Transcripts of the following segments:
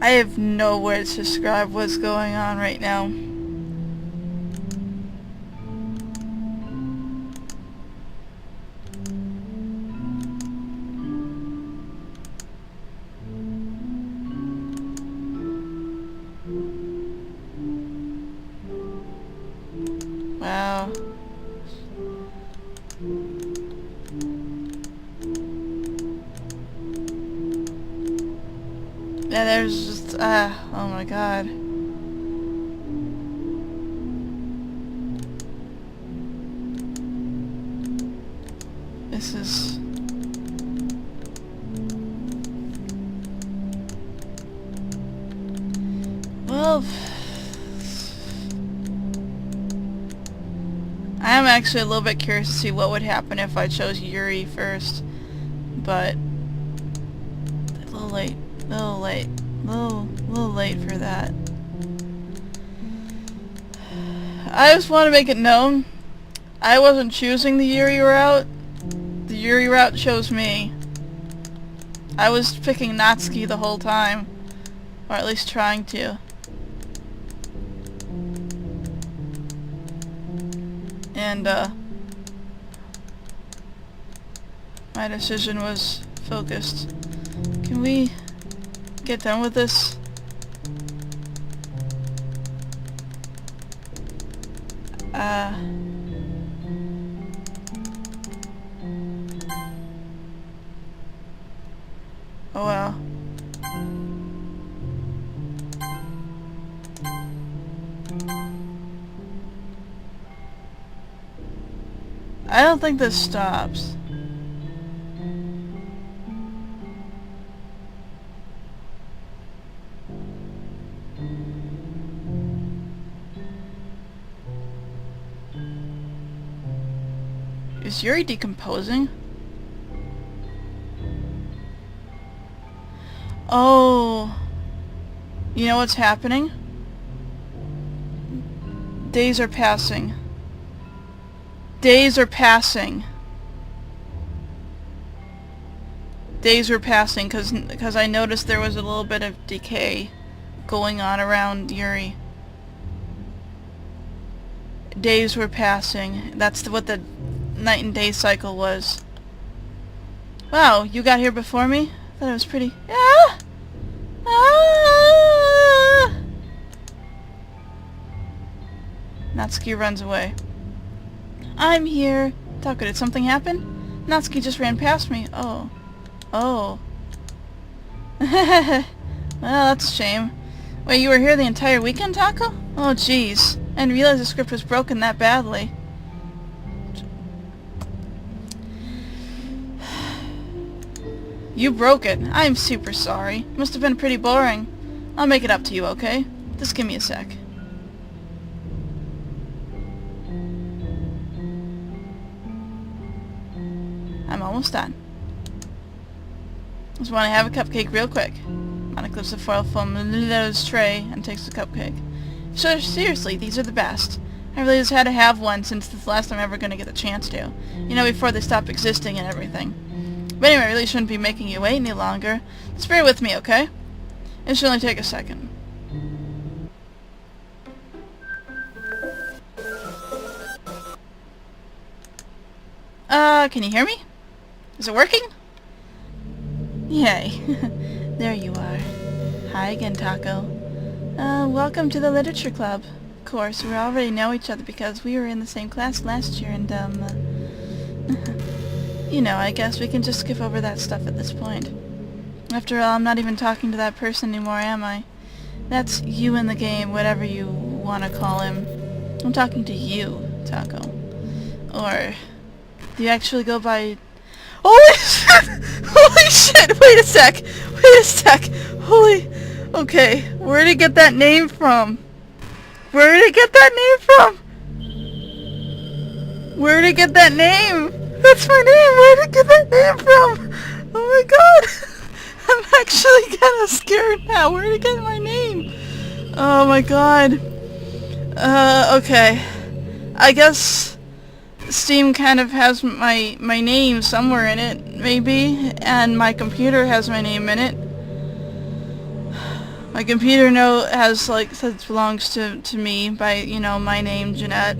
I have no words to describe what's going on right now. Wow. Yeah, there's just, oh my god. This is... Well... I am actually a little bit curious to see what would happen if I chose Yuri first. But... a little late. A little late for that. I just want to make it known, I wasn't choosing the Yuri route. The Yuri route chose me. I was picking Natsuki the whole time. Or at least trying to. And, my decision was focused. Can we get done with this? Oh well. I don't think this stops. Is Yuri decomposing? Oh. You know what's happening? Days are passing. Days are passing. Days were passing because I noticed there was a little bit of decay going on around Yuri. Days were passing. That's what the night and day cycle was. Wow, you got here before me? I thought it was pretty... Ah! Ah! Natsuki runs away. I'm here. Taco, did something happen? Natsuki just ran past me. Oh. Oh. Well, that's a shame. Wait, you were here the entire weekend, Taco? Oh, jeez. I didn't realize the script was broken that badly. You broke it. I'm super sorry. Must have been pretty boring. I'll make it up to you, okay? Just give me a sec. I'm almost done. Just want to have a cupcake real quick. Monica clips the foil from Lilo's tray and takes the cupcake. So seriously, these are the best. I really just had to have one since it's the last time I'm ever going to get the chance to. You know, before they stop existing and everything. But anyway, I really shouldn't be making you wait any longer. Just bear with me, okay? It should only take a second. Can you hear me? Is it working? Yay. There you are. Hi again, Taco. Welcome to the Literature Club. Of course, we already know each other because we were in the same class last year and, you know, I guess we can just skip over that stuff at this point. After all, I'm not even talking to that person anymore, am I? That's you in the game, whatever you want to call him. I'm talking to you, Taco. Or... do you actually go by... Holy shit! Holy shit! Wait a sec! Wait a sec! Holy... Okay, where did he get that name from? Where did he get that name from? Where did he get that name? That's my name! Where did he get that name from? Oh my god! I'm actually kind of scared now. Where did he get my name? Oh my god. Okay. I guess... Steam kind of has my name somewhere in it, maybe, and my computer has my name in it. My computer note has, like, says it belongs to me by, you know, my name, Jeanette.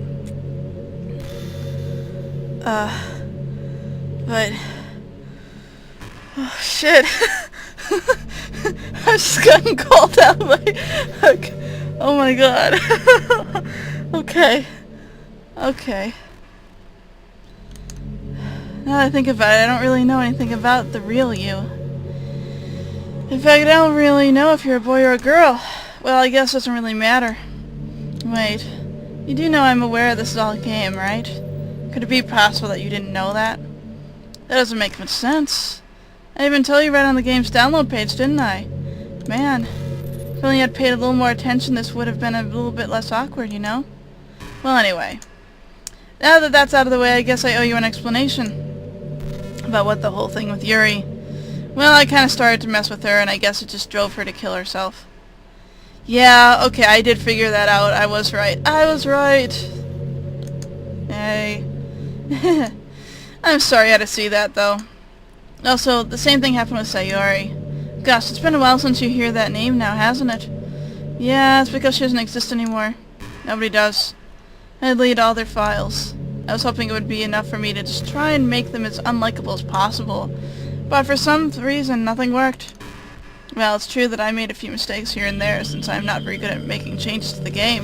But... oh, shit. I've just gotten called out by... oh my god. Okay. Okay. Now that I think about it, I don't really know anything about the real you. In fact, I don't really know if you're a boy or a girl. Well, I guess it doesn't really matter. Wait. You do know I'm aware this is all a game, right? Could it be possible that you didn't know that? That doesn't make much sense. I even told you right on the game's download page, didn't I? Man, if only I'd paid a little more attention, this would have been a little bit less awkward, you know? Well, anyway. Now that that's out of the way, I guess I owe you an explanation about what the whole thing with Yuri. Well, I kind of started to mess with her, and I guess it just drove her to kill herself. Yeah, okay, I did figure that out. I was right. I was right. Hey. I'm sorry I had to see that, though. Also, the same thing happened with Sayori. Gosh, it's been a while since you hear that name now, hasn't it? Yeah, it's because she doesn't exist anymore. Nobody does. I deleted all their files. I was hoping it would be enough for me to just try and make them as unlikable as possible. But for some reason, nothing worked. Well, it's true that I made a few mistakes here and there, since I'm not very good at making changes to the game.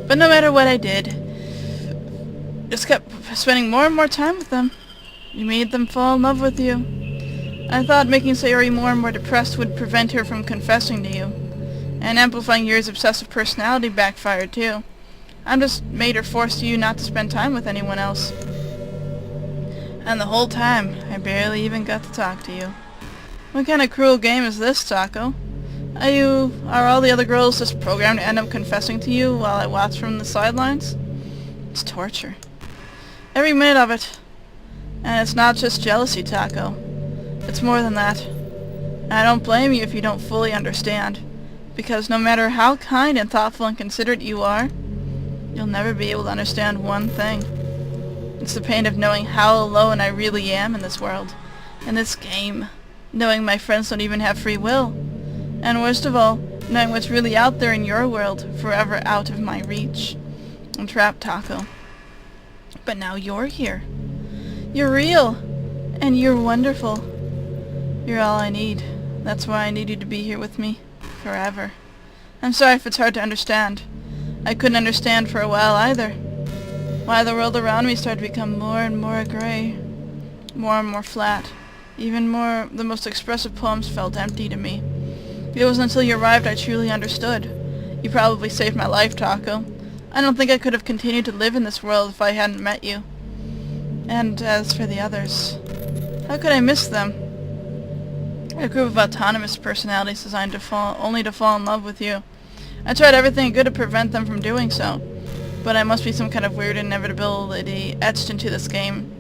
But no matter what I did, just kept spending more and more time with them. You made them fall in love with you. I thought making Sayori more and more depressed would prevent her from confessing to you. And amplifying Yuri's obsessive personality backfired too. I just made her force you not to spend time with anyone else. And the whole time, I barely even got to talk to you. What kind of cruel game is this, Taco? Are all the other girls just programmed to end up confessing to you while I watch from the sidelines? It's torture. Every minute of it. And it's not just jealousy, Taco. It's more than that. And I don't blame you if you don't fully understand. Because no matter how kind and thoughtful and considerate you are, you'll never be able to understand one thing. It's the pain of knowing how alone I really am in this world. In this game. Knowing my friends don't even have free will. And worst of all, knowing what's really out there in your world, forever out of my reach. I'm trapped, Taco. But now you're here. You're real. And you're wonderful. You're all I need. That's why I need you to be here with me. Forever. I'm sorry if it's hard to understand. I couldn't understand for a while either. Why the world around me started to become more and more gray. More and more flat. Even more, the most expressive poems felt empty to me. It wasn't until you arrived I truly understood. You probably saved my life, Taco. I don't think I could have continued to live in this world if I hadn't met you. And as for the others, how could I miss them? A group of autonomous personalities designed only to fall in love with you. I tried everything I could to prevent them from doing so, but I must be some kind of weird inevitability etched into this game.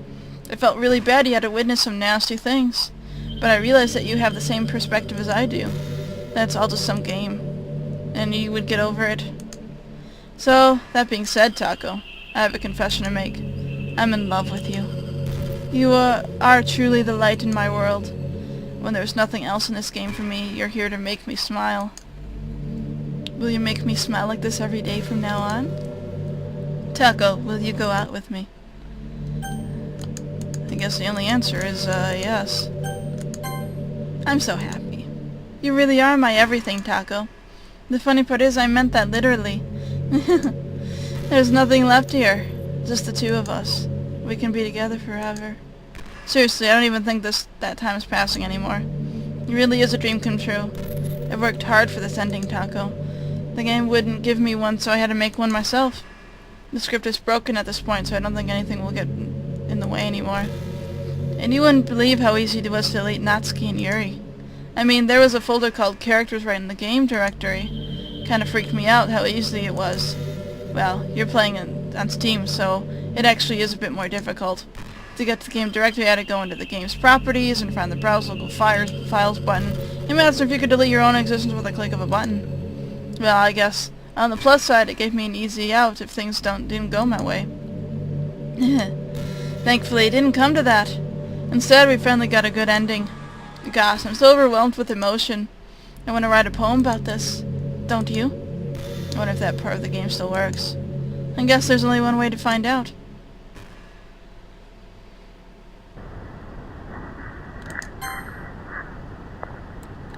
It felt really bad you had to witness some nasty things, but I realized that you have the same perspective as I do. That's all just some game, and you would get over it. So, that being said, Taco, I have a confession to make. I'm in love with you. You are truly the light in my world. When there's nothing else in this game for me, you're here to make me smile. Will you make me smile like this every day from now on? Taco, will you go out with me? I guess the only answer is, yes. I'm so happy. You really are my everything, Taco. The funny part is I meant that literally. There's nothing left here. Just the two of us. We can be together forever. Seriously, I don't even think that time is passing anymore. It really is a dream come true. I've worked hard for this ending, Taco. The game wouldn't give me one, so I had to make one myself. The script is broken at this point, so I don't think anything will get in the way anymore. And you wouldn't believe how easy it was to delete Natsuki and Yuri. I mean, there was a folder called Characters right in the game directory. Kinda freaked me out how easy it was. Well, you're playing on Steam, so it actually is a bit more difficult. To get to the game directory, I had to go into the game's properties and find the Browse Local Files button. Imagine if you could delete your own existence with a click of a button. Well, I guess, on the plus side, it gave me an easy out if things didn't go my way. Thankfully, it didn't come to that. Instead, we finally got a good ending. Gosh, I'm so overwhelmed with emotion. I want to write a poem about this. Don't you? I wonder if that part of the game still works. I guess there's only one way to find out.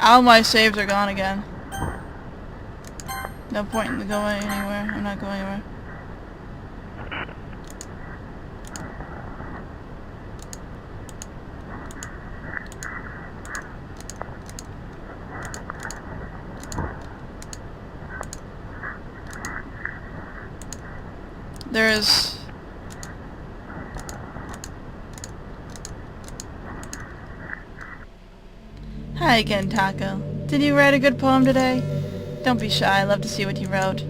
All my saves are gone again. No point in going anywhere. I'm not going anywhere. There's... Hi again, Taco. Did you write a good poem today? Don't be shy, I love to see what you wrote.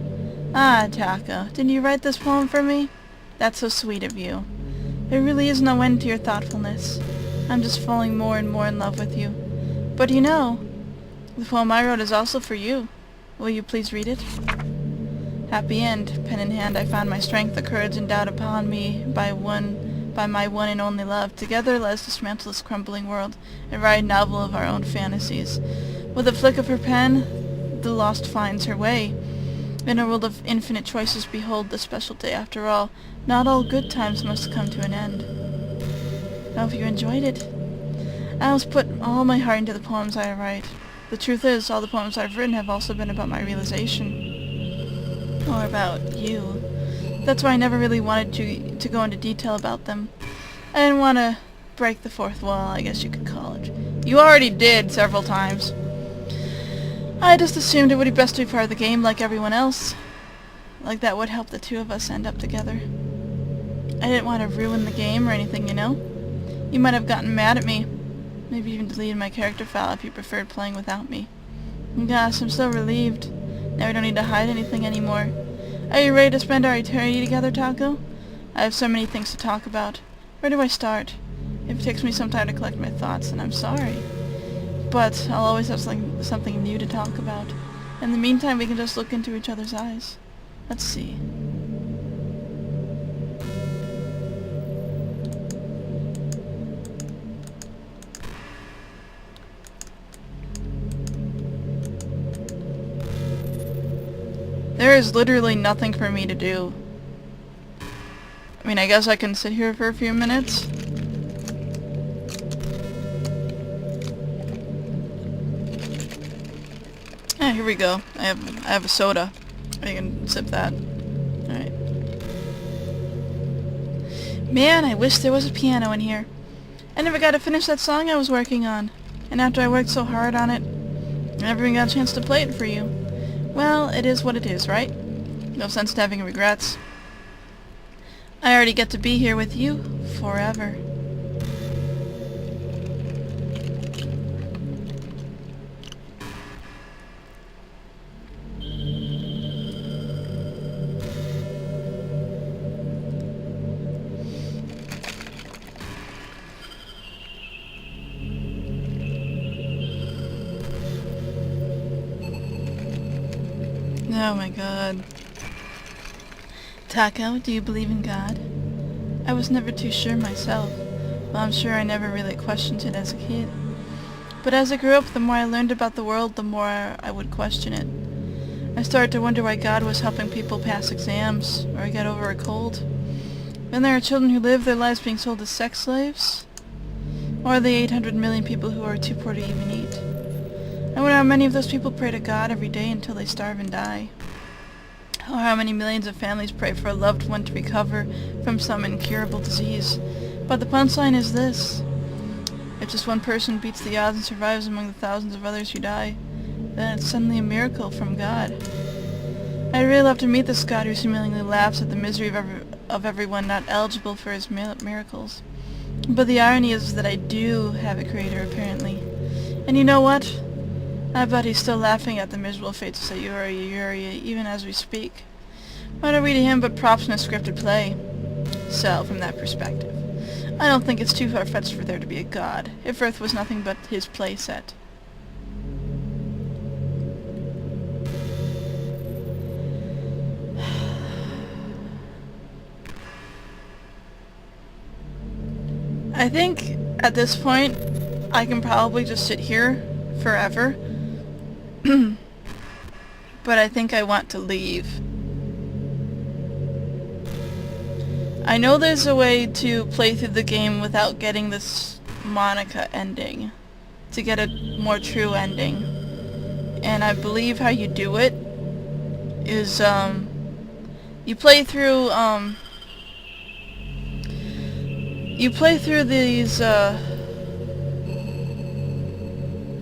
Ah, Taco, didn't you write this poem for me? That's so sweet of you. There really is no end to your thoughtfulness. I'm just falling more and more in love with you. But you know, the poem I wrote is also for you. Will you please read it? Happy end. Pen in hand, I found my strength, the courage endowed upon me by my one and only love. Together let us dismantle this crumbling world and write a novel of our own fantasies. With a flick of her pen, the lost finds her way. In a world of infinite choices, behold the special day. After all, not all good times must come to an end. I hope you enjoyed it. I always put all my heart into the poems I write. The truth is, all the poems I've written have also been about my realization. Or about you. That's why I never really wanted to go into detail about them. I didn't want to break the fourth wall, I guess you could call it. You already did several times. I just assumed it would be best to be part of the game like everyone else. Like that would help the two of us end up together. I didn't want to ruin the game or anything, you know? You might have gotten mad at me. Maybe even deleted my character file if you preferred playing without me. Gosh, I'm so relieved. Now we don't need to hide anything anymore. Are you ready to spend our eternity together, Taco? I have so many things to talk about. Where do I start? It takes me some time to collect my thoughts, and I'm sorry. But I'll always have something new to talk about. In the meantime, we can just look into each other's eyes. Let's see. There is literally nothing for me to do. I mean, I guess I can sit here for a few minutes. Yeah, here we go. I have a soda. I can sip that. Alright. Man, I wish there was a piano in here. I never got to finish that song I was working on. And after I worked so hard on it, I never even got a chance to play it for you. Well, it is what it is, right? No sense to having regrets. I already get to be here with you forever. Oh my god. Taco, do you believe in God? I was never too sure myself. Well, I'm sure I never really questioned it as a kid. But as I grew up, the more I learned about the world, the more I would question it. I started to wonder why God was helping people pass exams, or get over a cold. Then there are children who live their lives being sold as sex slaves. Or the 800 million people who are too poor to even eat. I wonder how many of those people pray to God every day until they starve and die. Or how many millions of families pray for a loved one to recover from some incurable disease. But the punchline is this. If just one person beats the odds and survives among the thousands of others who die, then it's suddenly a miracle from God. I'd really love to meet this God who seemingly laughs at the misery of everyone not eligible for his miracles. But the irony is that I do have a creator, apparently. And you know what? I bet he's still laughing at the miserable fates of Sayuri, even as we speak. What are we to him but props in a scripted play? So, from that perspective, I don't think it's too far-fetched for there to be a God, if Earth was nothing but his play set. I think, at this point, I can probably just sit here forever But I think I want to leave. I know there's a way to play through the game without getting this Monica ending, to get a more true ending. And I believe how you do it is, you play through these,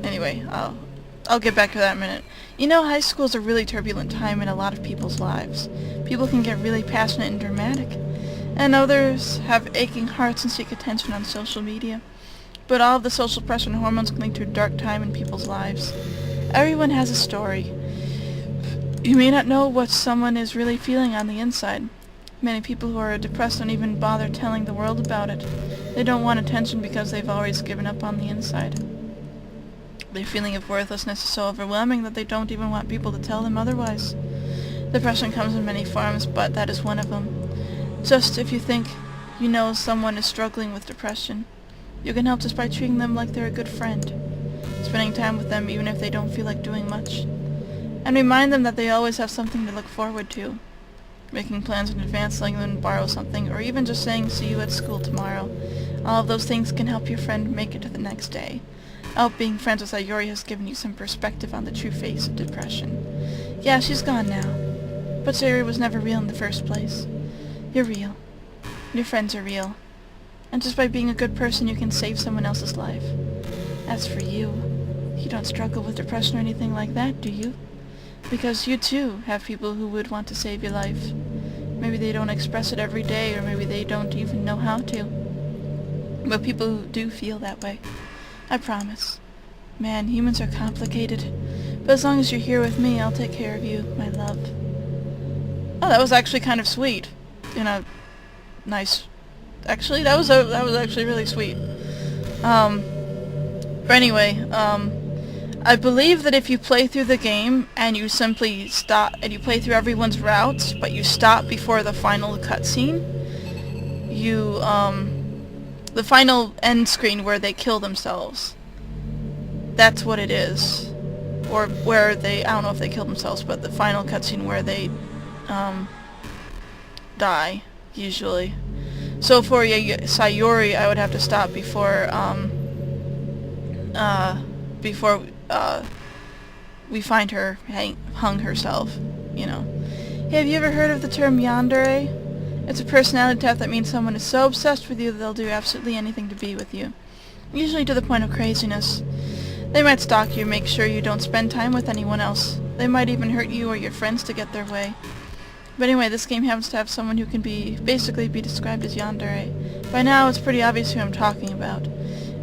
anyway, I'll get back to that in a minute. You know, high school is a really turbulent time in a lot of people's lives. People can get really passionate and dramatic, and others have aching hearts and seek attention on social media. But all of the social pressure and hormones can lead to a dark time in people's lives. Everyone has a story. You may not know what someone is really feeling on the inside. Many people who are depressed don't even bother telling the world about it. They don't want attention because they've always given up on the inside. Their feeling of worthlessness is so overwhelming that they don't even want people to tell them otherwise. Depression comes in many forms, but that is one of them. Just if you think you know someone is struggling with depression, you can help just by treating them like they're a good friend, spending time with them even if they don't feel like doing much, and remind them that they always have something to look forward to. Making plans in advance, letting them borrow something, or even just saying see you at school tomorrow. All of those things can help your friend make it to the next day. I hope being friends with Sayori has given you some perspective on the true face of depression. Yeah, she's gone now, but Sayori was never real in the first place. You're real. Your friends are real. And just by being a good person you can save someone else's life. As for you, you don't struggle with depression or anything like that, do you? Because you too have people who would want to save your life. Maybe they don't express it every day, or maybe they don't even know how to. But people who do feel that way. I promise. Man, humans are complicated. But as long as you're here with me, I'll take care of you, my love. Oh, that was actually kind of sweet. You know, nice. Actually, that was actually really sweet. But anyway, I believe that if you play through the game and you simply stop, and you play through everyone's routes, but you stop before the final cutscene, you, the final end screen where they kill themselves. That's what it is. Or where they, I don't know if they kill themselves, but the final cutscene where they, die, usually. So for Sayori, I would have to stop before we find her hung herself, you know. Hey, have you ever heard of the term yandere? It's a personality type that means someone is so obsessed with you that they'll do absolutely anything to be with you. Usually to the point of craziness. They might stalk you, make sure you don't spend time with anyone else. They might even hurt you or your friends to get their way. But anyway, this game happens to have someone who can basically be described as yandere. By now, it's pretty obvious who I'm talking about.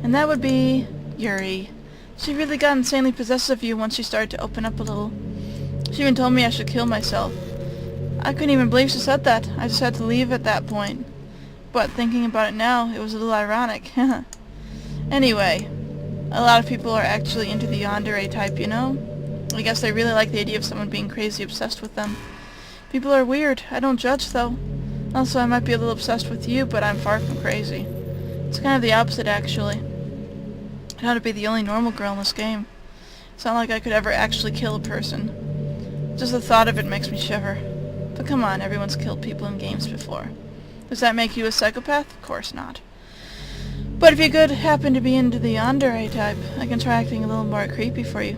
And that would be Yuri. She really got insanely possessive of you once she started to open up a little. She even told me I should kill myself. I couldn't even believe she said that. I just had to leave at that point. But thinking about it now, it was a little ironic. Anyway, a lot of people are actually into the yandere type, you know? I guess they really like the idea of someone being crazy obsessed with them. People are weird. I don't judge, though. Also, I might be a little obsessed with you, but I'm far from crazy. It's kind of the opposite, actually. I ought to be the only normal girl in this game. It's not like I could ever actually kill a person. Just the thought of it makes me shiver. But come on, everyone's killed people in games before. Does that make you a psychopath? Of course not. But if you could happen to be into the yandere type, I can try acting a little more creepy for you.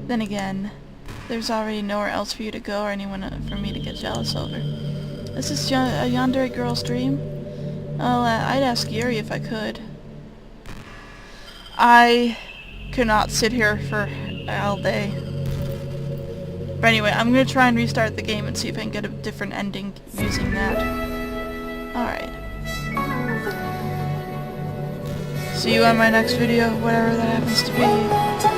Then again, there's already nowhere else for you to go or anyone for me to get jealous over. Is this a yandere girl's dream? Well, I'd ask Yuri if I could. I could not sit here for all day. But anyway, I'm going to try and restart the game and see if I can get a different ending using that. Alright. See you on my next video, whatever that happens to be.